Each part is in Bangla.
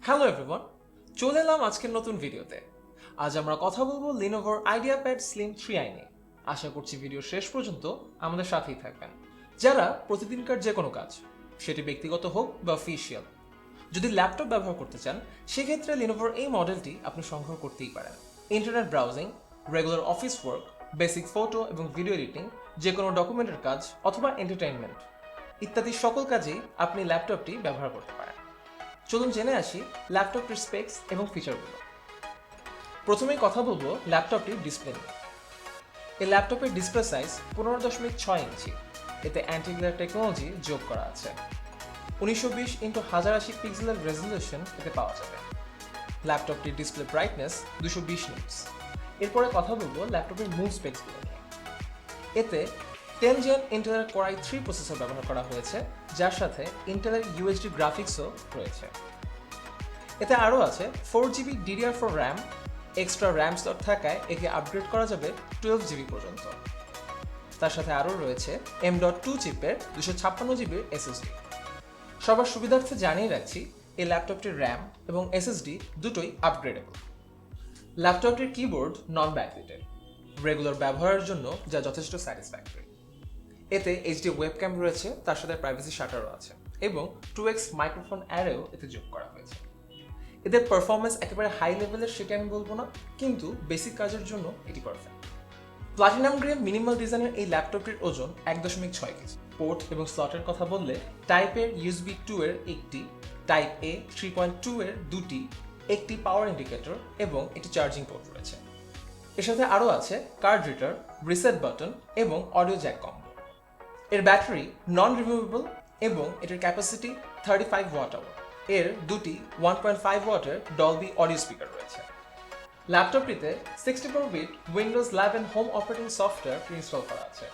হ্যালো এভরিওয়ান, চলে এলাম আজকের নতুন ভিডিওতে। আজ আমরা কথা বলবো Lenovo IdeaPad Slim 3i নিয়ে। আশা করছি ভিডিও শেষ পর্যন্ত আমাদের সাথেই থাকবেন। যারা প্রতিদিনকার যে কোনো কাজ, সেটি ব্যক্তিগত হোক বা অফিসিয়াল, যদি ল্যাপটপ ব্যবহার করতে চান, সেক্ষেত্রে Lenovoর এই মডেলটি আপনি সংগ্রহ করতেই পারেন। Internet browsing, regular office work, basic photo এবং ভিডিও এডিটিং, যে কোনো ডকুমেন্টের কাজ অথবা এন্টারটেইনমেন্ট ইত্যাদি সকল কাজেই আপনি ল্যাপটপটি ব্যবহার করতে পারেন। চলুন জেনে আসি ল্যাপটপটির স্পেক্স এবং ফিচারগুলো। প্রথমেই কথা বলবো ল্যাপটপটির ডিসপ্লে নিয়ে। এই ল্যাপটপের ডিসপ্লে সাইজ 15.6 ইঞ্চি। এতে অ্যান্টি গ্লেয়ার টেকনোলজি যোগ করা আছে। 1920x1080 পিক্সেলের রেজলিউশন এতে পাওয়া যাবে। ল্যাপটপটির ডিসপ্লে ব্রাইটনেস 220 নিটস। এরপরে কথা বলবো ল্যাপটপের মূল স্পেক্সগুলো নিয়ে। এতে 10 Gen ইন্টেলের Core i3 প্রসেসর ব্যবহার করা হয়েছে, যার সাথে ইন্টেলের UHD গ্রাফিক্সও রয়েছে। এতে আরও আছে 4GB DDR4 RAM, extra RAM slot থাকায় একে আপগ্রেড করা যাবে 12GB পর্যন্ত। তার সাথে আরও রয়েছে M.2 চিপের 256GB SSD। সবার সুবিধার্থে জানিয়ে রাখছি, এই ল্যাপটপটির র্যাম এবং SSD দুটোই আপগ্রেডেবল। ল্যাপটপটির কিবোর্ড নন ব্যাকলিটেড, রেগুলার ব্যবহারের জন্য যা যথেষ্ট স্যাটিসফ্যাক্টরি। এতে HD ওয়েবক্যাম রয়েছে, তার সাথে প্রাইভেসি শাটারও আছে এবং 2x মাইক্রোফোন অ্যারেও এতে যোগ করা হয়েছে। এদের পারফরমেন্স একেবারে হাই লেভেলের সেটা আমি বলবো না, কিন্তু বেসিক কাজের জন্য এটি পারফেক্ট। প্লাটিনাম গ্রে মিনিমাল ডিজাইনের এই ল্যাপটপটির ওজন 1.6 কেজি। পোর্ট এবং স্লটের কথা বললে টাইপ-এর USB 2 এর একটি, টাইপ-A 3.2 এর দুটি, একটি পাওয়ার ইন্ডিকেটর এবং একটি চার্জিং পোর্ট রয়েছে। এর সাথে আরও আছে কার্ড রিডার, রিসেট বাটন এবং অডিও জ্যাক কম্বো। এর ব্যাটারি নন রিমুভেবল এবং এটির ক্যাপাসিটি 35 ওয়াট আওয়ার। এর দুটি 1.5 ওয়াটের ডলবি অডিও স্পিকার রয়েছে। ল্যাপটপটিতে 64-বিট Windows 11 home operating software install করা আছে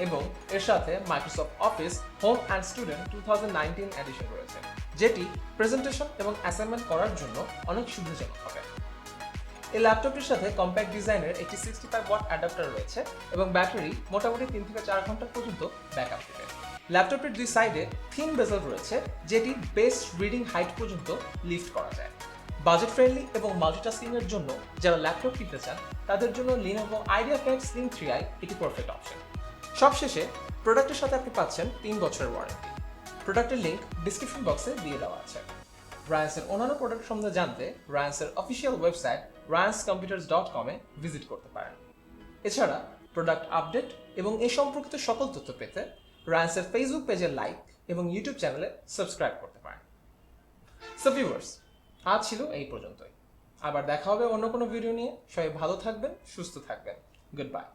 এবং এর সাথে Microsoft Office home and student 2019 edition রয়েছে, যেটি প্রেজেন্টেশন এবং অ্যাসাইনমেন্ট করার জন্য অনেক সুবিধাজনক হবে। এই ল্যাপটপটির সাথে কম্প্যাক্ট ডিজাইনের একটি 65 ওয়াট অ্যাডাপ্টার রয়েছে এবং ব্যাটারি মোটামুটি 3 থেকে 4 ঘন্টা পর্যন্ত ব্যাকআপ দেবে। ল্যাপটপটির দুই সাইডে থিন বেজেল রয়েছে, যেটি বেস্ট রিডিং হাইট পর্যন্ত লিফট করা যায়। বাজেট ফ্রেন্ডলি এবং মাল্টিটাস্কিং এর জন্য যারা ল্যাপটপ কিনতে চান, তাদের জন্য Lenovo IdeaPad Slim 3i একটি পারফেক্ট অপশন। সবশেষে প্রোডাক্টের সাথে আপনি পাচ্ছেন 3 বছরের ওয়ারেন্টি। প্রোডাক্টের লিংক ডিসক্রিপশন বক্সে দিয়ে দেওয়া আছে। রায়ান্সের অন্যান্য প্রোডাক্ট সম্বন্ধে জানতে রায়ান্সের অফিসিয়াল ওয়েবসাইট ryanscomputers.com-এ ভিজিট করতে পারেন। এছাড়া প্রোডাক্ট আপডেট এবং এ সম্পর্কিত সকল তথ্য পেতে রায়ান্সের ফেসবুক পেজে লাইক এবং ইউটিউব চ্যানেলে সাবস্ক্রাইব করতে পারেন। সো ভিউয়ার্স, আজ ছিল এই পর্যন্তই। আবার দেখা হবে অন্য কোনো ভিডিও নিয়ে। সবাই ভালো থাকবেন, সুস্থ থাকবেন। Good bye.